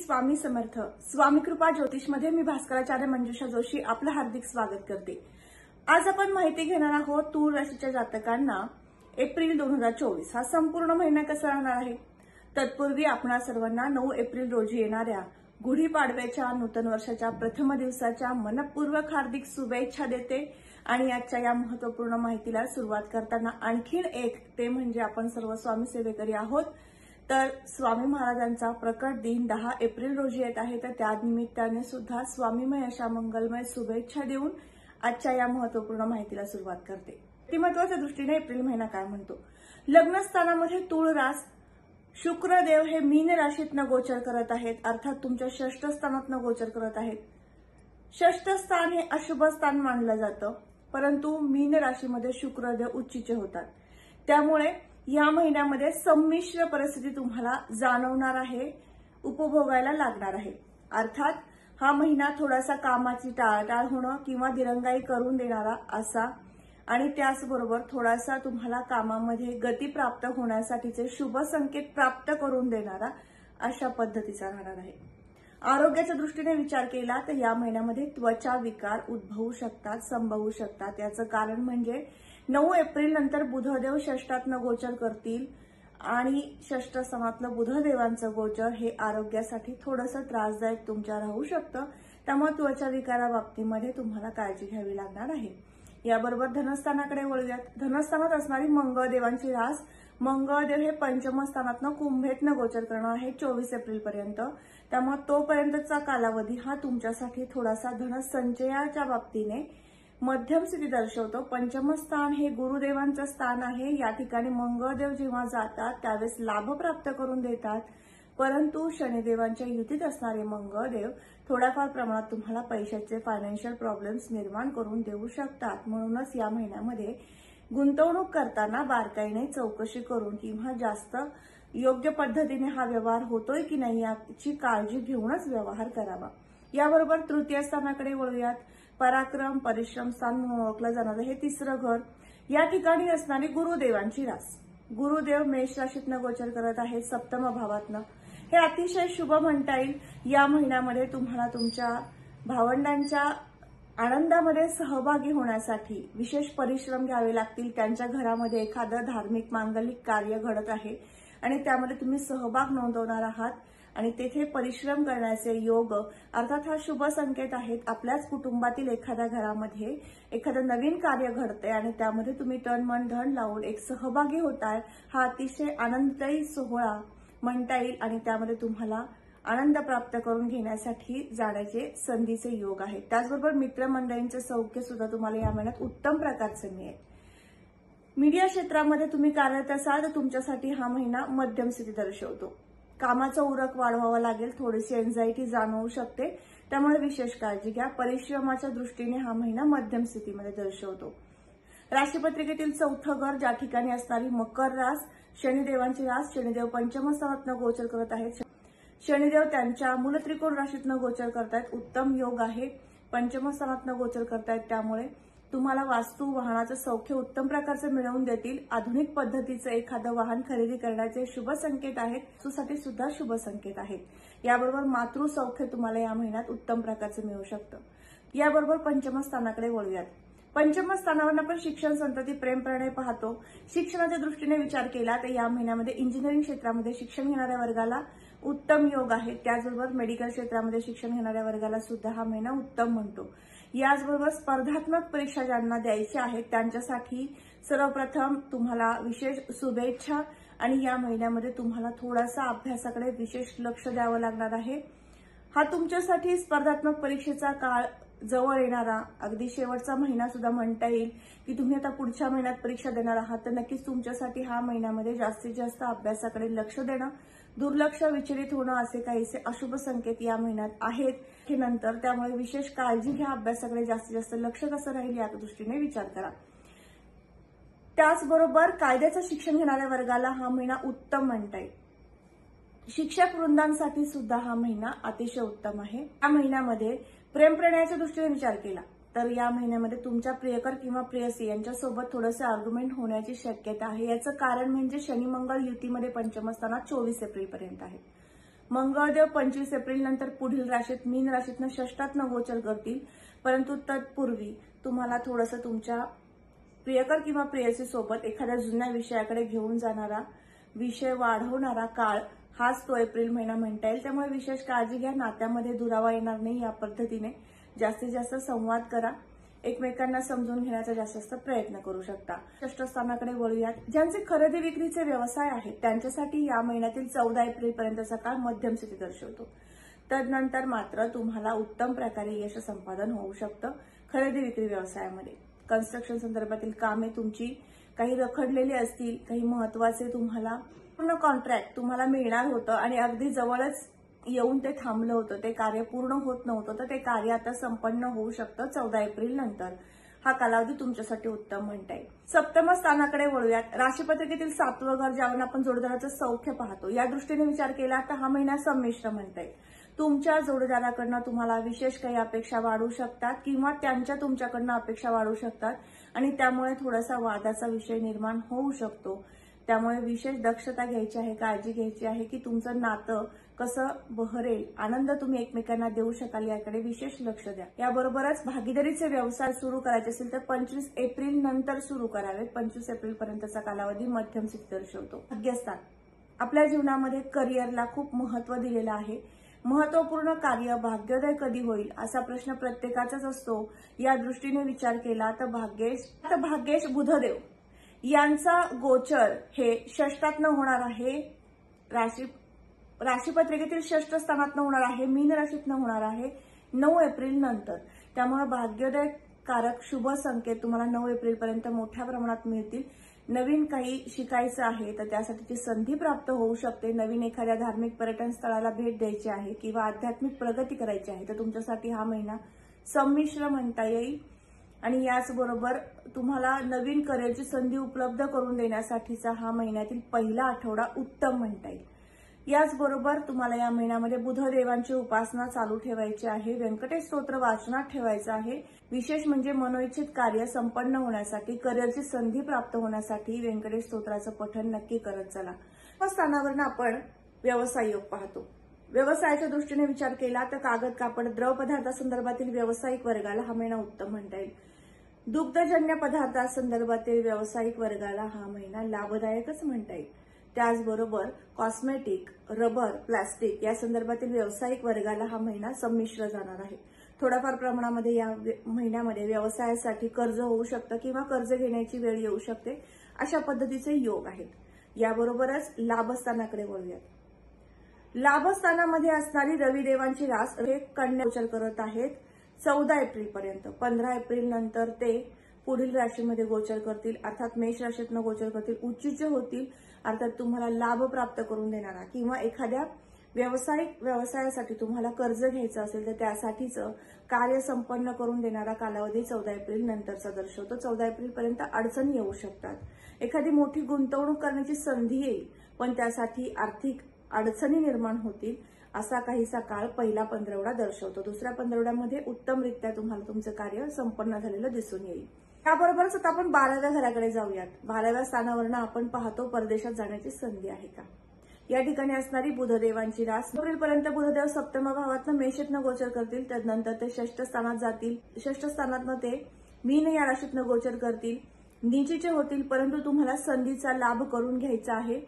स्वामी समर्थ. स्वामी कृपा ज्योतिषमध्ये मी भास्कराचार्य मंजुषा जोशी आपलं हार्दिक स्वागत करते. आज आपण माहिती घेणार आहोत तूळ राशीच्या जातकांना एप्रिल 2024 हा संपूर्ण महिना कसा राहणार आहे. तत्पूर्वी आपणा सर्वांना 9 एप्रिल रोजी येणाऱ्या गुढीपाडव्याच्या नूतन वर्षाच्या प्रथम दिवसाच्या मनपूर्वक हार्दिक शुभेच्छा देते. आणि आजच्या या महत्त्वपूर्ण माहितीला सुरुवात करताना आणखीन एक ते म्हणजे आपण सर्व स्वामी सेवेकरी आहोत. तर स्वामी महाराजांचा प्रकट दिन 10 एप्रिल रोजी येत आहे. तर त्या निमित्ताने सुद्धा स्वामीमय अशा मंगलमय शुभेच्छा देऊन आजच्या या महत्त्वपूर्ण माहितीला सुरुवात करते. व्यक्तिमत्वाच्या दृष्टीने एप्रिल महिना काय म्हणतो. लग्न स्थानामध्ये तूळ रास शुक्रदेव हे मीन राशीतनं गोचर करत आहेत, अर्थात तुमच्या षष्ठ स्थानातनं गोचर करत आहेत. षष्ठ स्थान हे अशुभ स्थान मानलं जातं, परंतु मीन राशीमध्ये शुक्रदेव उच्चीचे होतात. त्यामुळे या महिन्यामध्ये संमिश्र परिस्थिती तुम्हाला जाणवणार आहे, उपभोगायला लागणार आहे. अर्थात हा महिना थोडासा कामाची टाळाटाळ होणं किंवा दिरंगाई करून देणारा असा आणि त्याचबरोबर थोडासा तुम्हाला कामामध्ये गती प्राप्त होण्यासाठीचे शुभ संकेत प्राप्त करून देणारा अशा पद्धतीचा राहणार आहे. आरोग्याच्या दृष्टीने विचार केला तर या महिन्यामध्ये त्वचा विकार उद्भवू शकतात, संभवू शकतात. याचं कारण म्हणजे 9 एप्रिल नंतर बुधदेव षष्ठातनं गोचर करतील आणि षष्ठ स्थानातलं बुधदेवांचं गोचर हे आरोग्यासाठी थोडंसं त्रासदायक तुमच्या राहू शकतं. त्यामुळे त्वचा विकाराबाबतीमध्ये तुम्हाला काळजी घ्यावी लागणार आहे. याबरोबर धनस्थानाकडे वळूयात. धनस्थानात असणारी मंगळदेवांची रास, मंगळदेव हे पंचम स्थानातनं कुंभेतनं गोचर करणार आहे 24 एप्रिल पर्यंत. त्यामुळे तोपर्यंतचा कालावधी हा तुमच्यासाठी थोडासा धनसंचयाच्या बाबतीने मध्यम स्थिती दर्शवतो. पंचम स्थान हे गुरुदेवांचं स्थान आहे. या ठिकाणी मंगळदेव जेव्हा जातात त्यावेळेस लाभ प्राप्त करून देतात, परंतु शनिदेवांच्या युतीत असणारे मंगळदेव थोड्याफार प्रमाणात तुम्हाला पैशाचे फायनान्शियल प्रॉब्लेम्स निर्माण करून देऊ शकतात. म्हणूनच या महिन्यामध्ये गुंतवणूक करताना बारकाईने चौकशी करून किंवा जास्त योग्य पद्धतीने हा व्यवहार होतोय की नाही याची काळजी घेऊनच व्यवहार करावा. याबरोबर तृतीय स्थानाकडे वळूयात. पराक्रम परिश्रम स्थान म्हणून ओळखलं जाणारं हे तिसरं घर. या ठिकाणी असणारी गुरुदेवांची रास, गुरुदेव मेष राशीतनं गोचर करत आहेत सप्तम भावातनं. हे अतिशय शुभ म्हणता येईल. या महिन्यामध्ये तुम्हाला तुमच्या भावंडांच्या आनंदामध्ये सहभागी होण्यासाठी विशेष परिश्रम घ्यावे लागतील. त्यांच्या घरामध्ये एखादं धार्मिक मांगलिक कार्य घडत आहे आणि त्यामध्ये तुम्ही सहभाग नोंदवणार आहात आणि तेथे परिश्रम करण्याचे योग अर्थात हा शुभ संकेत आहेत. आपल्याच कुटुंबातील एखाद्या घरामध्ये एखादं नवीन कार्य घडतंय आणि त्यामध्ये तुम्ही तन मन धन लावून एक सहभागी होताय. हा अतिशय आनंददायी सोहळा म्हणता येईल आणि त्यामध्ये तुम्हाला आनंद प्राप्त करून घेण्यासाठी जाण्याचे संधीचे योग आहेत. त्याचबरोबर मित्रमंडळींचे सौख्य सुद्धा तुम्हाला या महिन्यात उत्तम प्रकारचे मिळेल. मीडिया क्षेत्रामध्ये तुम्ही कार्यरत असाल तर तुमच्यासाठी हा महिना मध्यम स्थिती दर्शवतो. कामाचा उरक वाढवावा लागेल, थोडीशी एन्झायटी जाणवू शकते, त्यामुळे विशेष काळजी घ्या. परिश्रमाच्या दृष्टीने हा महिना मध्यम स्थितीमध्ये दर्शवतो. राशीपत्रिकेतील चौथं घर ज्या ठिकाणी असणारी मकर रास, शनिदेवांची रास, शनिदेव पंचम स्थानातनं गोचर करत आहेत. शनिदेव त्यांच्या मूलत्रिकोण राशीतनं गोचर करतायत, उत्तम योग आहे. पंचम स्थानातनं गोचर करतायत, त्यामुळे तुम्हाला वास्तू वाहनाचं सौख्य उत्तम प्रकारचं मिळवून देतील. आधुनिक पद्धतीचं एखादं वाहन खरेदी करण्याचे शुभ संकेत आहेत, वास्तूसाठी सुद्धा शुभ संकेत आहेत. याबरोबर मातृ सौख्य तुम्हाला या महिन्यात उत्तम प्रकारचं मिळू शकतं. याबरोबर पंचम स्थानाकडे वळूयात. पंचम स्थानावर आपण शिक्षण संतती प्रेम प्रणय पाहतो. शिक्षणाच्या दृष्टीने विचार केला तर या महिन्यामध्ये इंजिनिअरिंग क्षेत्रामध्ये शिक्षण घेणाऱ्या वर्गाला उत्तम योग आहे. त्याचबरोबर मेडिकल क्षेत्रामध्ये शिक्षण घेणाऱ्या वर्गाला सुद्धा हा महिना उत्तम म्हणतो. याचबरोबर स्पर्धात्मक परीक्षा ज्यांना द्यायच्या आहेत त्यांच्यासाठी सर्वप्रथम तुम्हाला विशेष शुभेच्छा आणि या महिन्यामध्ये तुम्हाला थोडासा अभ्यासाकडे विशेष लक्ष द्यावं लागणार आहे. हा तुमच्यासाठी स्पर्धात्मक परीक्षेचा काळ जवळ येणारा अगदी शेवटचा महिना सुद्धा म्हणता येईल की तुम्ही आता पुढच्या महिन्यात परीक्षा देणार आहात, तर नक्कीच तुमच्यासाठी हा महिन्यामध्ये जास्तीत जास्त अभ्यासाकडे लक्ष देणं, दुर्लक्ष विचलित होणं असे काहीसे अशुभ संकेत या महिन्यात आहेत हे नंतर. त्यामुळे विशेष काळजी घ्या. अभ्यासाकडे जास्तीत जास्त लक्ष कसं राहील या दृष्टीने विचार करा. त्याचबरोबर कायद्याचं शिक्षण घेणाऱ्या वर्गाला हा महिना उत्तम म्हणता येईल. शिक्षक वृंदांसाठी सुद्धा हा महिना अतिशय उत्तम आहे. या महिन्यामध्ये प्रेम प्रणयाच्या दृष्टीने विचार केला तर या महिन्यामध्ये तुमच्या प्रियकर किंवा प्रेयसी यांच्यासोबत थोडंसं आर्ग्युमेंट होण्याची शक्यता आहे. याचं कारण म्हणजे शनी मंगळ युतीमध्ये पंचम स्थानात 24 एप्रिल पर्यंत आहे. मंगळदेव 25 एप्रिल नंतर पुढील राशीत मीन राशीतनं षष्ठातनं गोचर करतील, परंतु तत्पूर्वी तुम्हाला थोडंसं तुमच्या प्रियकर किंवा प्रेयसी सोबत एखाद्या जुन्या विषयाकडे घेऊन जाणारा, विषय वाढवणारा काळ हाच तो एप्रिल महिना म्हणता येईल. त्यामुळे विशेष काळजी घ्या. नात्यामध्ये दुरावा येणार नाही या पद्धतीने जास्तीत जास्त संवाद करा. एकमेकांना समजून घेण्याचा जास्त प्रयत्न करू शकता. षष्ठ स्थानाकडे वळूयात. ज्यांचे खरेदी विक्रीचे व्यवसाय आहेत त्यांच्यासाठी या महिन्यातील 14 एप्रिल पर्यंतचा काळ मध्यम स्थिती दर्शवतो. तदनंतर मात्र तुम्हाला उत्तम प्रकारे यश संपादन होऊ शकतं. खरेदी विक्री व्यवसायामध्ये कन्स्ट्रक्शन संदर्भातील कामे तुमची काही रखडलेली असतील, काही महत्वाचे तुम्हाला पूर्ण कॉन्ट्रॅक्ट तुम्हाला मिळणार होतं आणि अगदी जवळच येऊन ते थांबलं होतं, ते कार्य पूर्ण होत नव्हतं, तर ते कार्य आता संपन्न होऊ शकतं 14 एप्रिल नंतर. हा कालावधी तुमच्यासाठी उत्तम म्हणता येईल. सप्तम स्थानाकडे वळूयात. राशीपत्रिकेतील 7वं घर ज्यावर आपण जोडीदाराचं सौख्य पाहतो, या दृष्टीने विचार केला तर हा महिना संमिश्र म्हणता येईल. तुमच्या जोडीदाराकडनं तुम्हाला विशेष काही अपेक्षा वाढू शकतात किंवा त्यांच्या तुमच्याकडनं अपेक्षा वाढू शकतात आणि त्यामुळे थोडासा वादाचा विषय निर्माण होऊ शकतो. त्यामुळे विशेष दक्षता घ्यायची आहे, काळजी घ्यायची आहे की तुमचं नातं कसं बहरेल, आनंद तुम्ही एकमेकांना देऊ शकाल याकडे विशेष लक्ष द्या. याबरोबरच भागीदारीचे व्यवसाय सुरू करायचे असेल तर 25 एप्रिल नंतर सुरू करावेत. 25 एप्रिल पर्यंतचा कालावधी मध्यम स्थिती दर्शवतो. भाग्यस्थान आपल्या जीवनामध्ये करिअरला खूप महत्व दिलेलं आहे. महत्वपूर्ण कार्य भाग्योदय कधी होईल असा प्रश्न प्रत्येकाचाच असतो. या दृष्टीने विचार केला तर भाग्येश बुधदेव यांचा गोचर हे षष्ठातनं होणार आहे. राशीपत्रिकेतील षष्ठ स्थानातनं होणार आहे. मीन राशीतनं होणार आहे 9 एप्रिल नंतर. त्यामुळे भाग्योदय कारक शुभ संकेत तुम्हाला 9 एप्रिल पर्यंत मोठ्या प्रमाणात मिळतील. नवीन काही शिकायचं आहे तर त्यासाठीची संधी प्राप्त होऊ शकते. नवीन एखाद्या धार्मिक पर्यटन स्थळाला भेट द्यायची आहे किंवा आध्यात्मिक प्रगती करायची आहे तर तुमच्यासाठी हा महिना संमिश्र म्हणता येईल. आणि याचबरोबर तुम्हाला नवीन करिअरची संधी उपलब्ध करून देण्यासाठीचा हा महिन्यातील पहिला आठवडा उत्तम म्हणता येईल. याचबरोबर तुम्हाला या महिन्यामध्ये बुधदेवांची उपासना चालू ठेवायची आहे. व्यंकटेश स्तोत्र वाचनात ठेवायचं आहे. विशेष म्हणजे मनोइच्छित कार्य संपन्न होण्यासाठी, करिअरची संधी प्राप्त होण्यासाठी व्यंकटेश स्तोत्राचं पठण नक्की करत चला. या स्थानावरून आपण व्यवसाय योग पाहतो. व्यवसायाच्या दृष्टीने विचार केला तर कागद, कापड, द्रवपदार्थासंदर्भातील व्यावसायिक वर्गाला हा महिना उत्तम म्हणता येईल. दुग्धजन्य पदार्थांसंदर्भातील व्यावसायिक वर्गाला हा महिना लाभदायकच म्हणता येईल. त्याचबरोबर कॉस्मेटिक, रबर, प्लास्टिक या संदर्भातील व्यावसायिक वर्गाला हा महिना संमिश्र जाणार आहे. थोड्याफार प्रमाणामध्ये या महिन्यामध्ये व्यवसायासाठी कर्ज होऊ शकतं किंवा कर्ज घेण्याची वेळ येऊ शकते. अशा पद्धतीचे योग आहेत. याबरोबरच लाभस्थानाकडे वळूयात. लाभस्थानामध्ये असणारी रविदेवांची रास हे कन्या गोचर करत आहेत 14 एप्रिल पर्यंत. 15 एप्रिल नंतर ते पुढील राशीमध्ये गोचर करतील, अर्थात मेष राशीतनं गोचर करतील, उच्च होतील, अर्थात तुम्हाला लाभ प्राप्त करून देणारा किंवा एखाद्या व्यवसायासाठी तुम्हाला कर्ज घ्यायचं असेल तर त्यासाठीचं कार्य संपन्न करून देणारा कालावधी 14 एप्रिल नंतरचा दर्शवतो. 14 एप्रिल पर्यंत अडचणी येऊ शकतात. एखादी मोठी गुंतवणूक करण्याची संधी येईल पण त्यासाठी आर्थिक अडचणी निर्माण होतील. असा काहीसा काळ पहिला पंधरवडा दर्शवतो. दुसऱ्या पंधरवड्यामध्ये उत्तमरित्या तुम्हाला तुमचं कार्य संपन्न झालेलं दिसून येईल. त्याबरोबरच आता आपण 12व्या घराकडे जाऊयात. 12व्या स्थानावरनं आपण पाहतो परदेशात जाण्याची संधी आहे का. या ठिकाणी असणारी बुधदेवांची रास. एप्रिलपर्यंत बुधदेव सप्तम भावातनं मेषेतनं गोचर करतील. त्यानंतर ते षष्ठ स्थानात जातील. षष्ठ स्थानातनं ते मीन या राशीतनं गोचर करतील. निचीचे होतील, परंतु तुम्हाला संधीचा लाभ करून घ्यायचा आहे.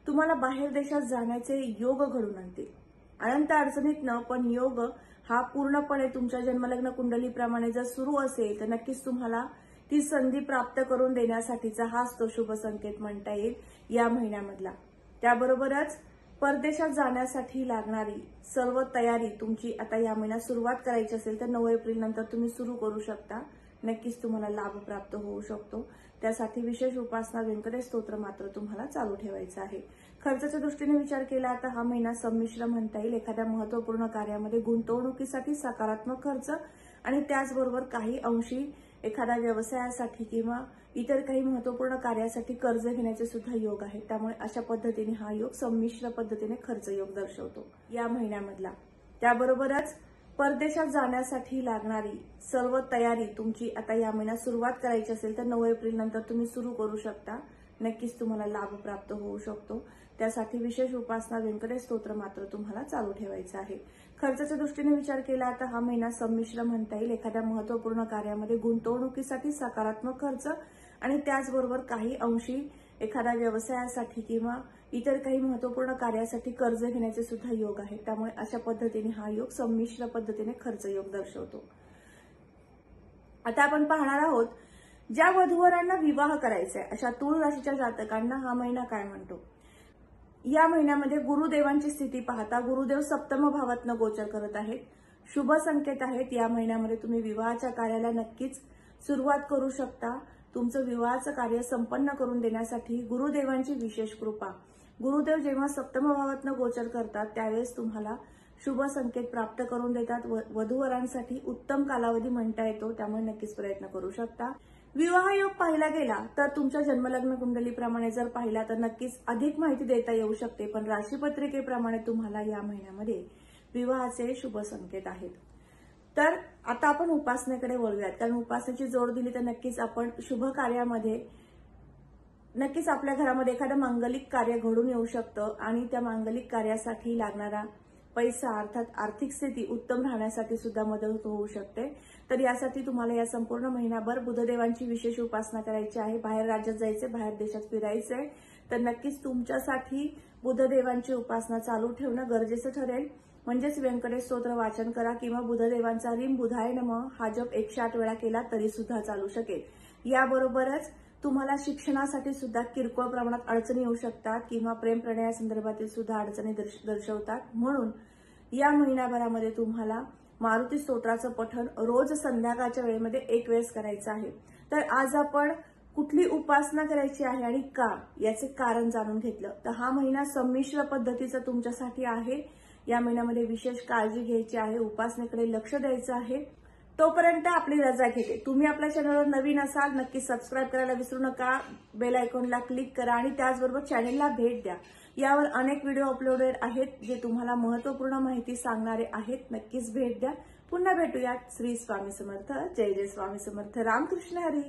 तुम्हाला बाहेर देशात जाण्याचे योग घडून आणतील. अनंत अडचणीतनं पण योग हा पूर्णपणे तुमच्या जन्मलग्न कुंडलीप्रमाणे जर सुरू असेल तर नक्कीच तुम्हाला ती संधी प्राप्त करून देण्यासाठीचा हाच तो शुभ संकेत म्हणता येईल या महिन्यामधला. त्याबरोबरच परदेशात जाण्यासाठी लागणारी सर्व तयारी तुमची आता या महिन्यात सुरुवात करायची असेल तर 9 एप्रिल नंतर तुम्ही सुरू करू शकता. नक्कीच तुम्हाला लाभ प्राप्त होऊ शकतो. त्यासाठी विशेष उपासना व्यंकटेश स्तोत्र मात्र तुम्हाला चालू ठेवायचं आहे. खर्चाच्या दृष्टीने विचार केला तर हा महिना संमिश्र म्हणता येईल. एखाद्या महत्वपूर्ण कार्यामध्ये गुंतवणुकीसाठी सकारात्मक खर्च आणि त्याचबरोबर काही अंशी एखाद्या व्यवसायासाठी किंवा इतर काही महत्वपूर्ण कार्यासाठी कर्ज घेण्याचे सुद्धा योग आहेत. त्यामुळे अशा पद्धतीने हा योग संमिश्र पद्धतीने खर्च योग दर्शवतो या महिन्यामधला. त्याबरोबरच परदेशात जाण्यासाठी लागणारी सर्व तयारी तुमची आता या महिन्यात सुरुवात करायची असेल तर 9 एप्रिल नंतर तुम्ही सुरू करू शकता. नक्कीच तुम्हाला लाभ प्राप्त होऊ शकतो. त्यासाठी विशेष उपासना व्यंकटेश स्तोत्र मात्र तुम्हाला चालू ठेवायचं आहे. खर्चाच्या दृष्टीने विचार केला तर हा महिना संमिश्र म्हणता येईल. एखाद्या महत्त्वपूर्ण कार्यामध्ये गुंतवणुकीसाठी सकारात्मक खर्च आणि त्याचबरोबर काही अंशी एखाद्या व्यवसायासाठी किंवा इतर काही महत्त्वपूर्ण कार्यासाठी कर्ज घेण्याचे सुद्धा योग आहेत. त्यामुळे अशा पद्धतीने हा योग संमिश्र पद्धतीने खर्च योग दर्शवतो. आता आपण पाहणार आहोत ज्या वधूवरांना विवाह करायचा आहे अशा तूळ राशीच्या जातकांना हा महिना काय म्हणतो. या महिन्यामध्ये गुरुदेवांची स्थिती पाहता गुरुदेव सप्तम भावातनं गोचर करत आहेत. शुभ संकेत आहेत. या महिन्यामध्ये तुम्ही विवाहाच्या कार्याला नक्कीच सुरुवात करू शकता. तुमचं विवाहाचं कार्य संपन्न करून देण्यासाठी गुरुदेवांची विशेष कृपा. गुरुदेव जेव्हा सप्तम भावातनं गोचर करतात त्यावेळेस तुम्हाला शुभ संकेत प्राप्त करून देतात. वधूवरांसाठी उत्तम कालावधी म्हणता येतो. त्यामुळे नक्कीच प्रयत्न करू शकता. विवाह योग पाहिला गेला तर तुमच्या जन्मलग्न कुंडलीप्रमाणे जर पाहिला तर नक्कीच अधिक माहिती देता येऊ शकते. पण राशीपत्रिकेप्रमाणे तुम्हाला या महिन्यामध्ये विवाहाचे शुभ संकेत आहेत. तर आता आपण उपासनेकडे वळूयात. कारण उपासनेची जोड दिली तर नक्कीच आपण शुभ कार्यामध्ये नक्कीच आपल्या घरामध्ये एखादं मांगलिक कार्य घडून येऊ शकतं आणि त्या मांगलिक कार्यासाठी लागणारा पैसा अर्थात आर्थिक स्थिती उत्तम राहण्यासाठी सुद्धा मदत होऊ शकते. तर यासाठी तुम्हाला या संपूर्ण महिनाभर बुधदेवांची विशेष उपासना करायची आहे. बाहेर राज्यात जायचे, बाहेर देशात फिरायचंय तर नक्कीच तुमच्यासाठी बुधदेवांची उपासना चालू ठेवणं गरजेचं ठरेल. म्हणजेच व्यंकटेश स्तोत्र वाचन करा किंवा बुधदेवांचा रीम बुधाय नमः हा जप 108 वेळा केला तरी सुद्धा चालू शकेल. याबरोबरच तुम्हाला शिक्षणासाठी सुद्धा किरकोळ प्रमाणात अडचणी येऊ शकतात किंवा प्रेम प्रणयासंदर्भातील सुद्धा अडचणी दर्शवतात. म्हणून या महिनाभरामध्ये तुम्हाला मारुती स्तोत्राचं पठण रोज संध्याकाळच्या वेळेमध्ये 1 वेळेस करायचं आहे. तर आज आपण कुठली उपासना करायची आहे आणि का याचे कारण जाणून घेतलं. तर हा महिना संमिश्र पद्धतीचा तुमच्यासाठी आहे. या महिन्यामध्ये विशेष काळजी घ्यायची आहे. उपासनेकडे लक्ष द्यायचं आहे. तोपर्यंत आपली रजा घेते. तुम्ही आपल्या चॅनलवर नवीन असाल नक्की सबस्क्राईब करायला विसरू नका. बेल आयकॉनला क्लिक करा आणि त्याचबरोबर चॅनलला भेट द्या. यावर अनेक व्हिडिओ अपलोडेड आहेत जे तुम्हाला महत्त्वपूर्ण माहिती सांगणारे आहेत. नक्कीच भेट द्या. पुन्हा भेटूयात. श्री स्वामी समर्थ. जय जय स्वामी समर्थ. रामकृष्ण हरी.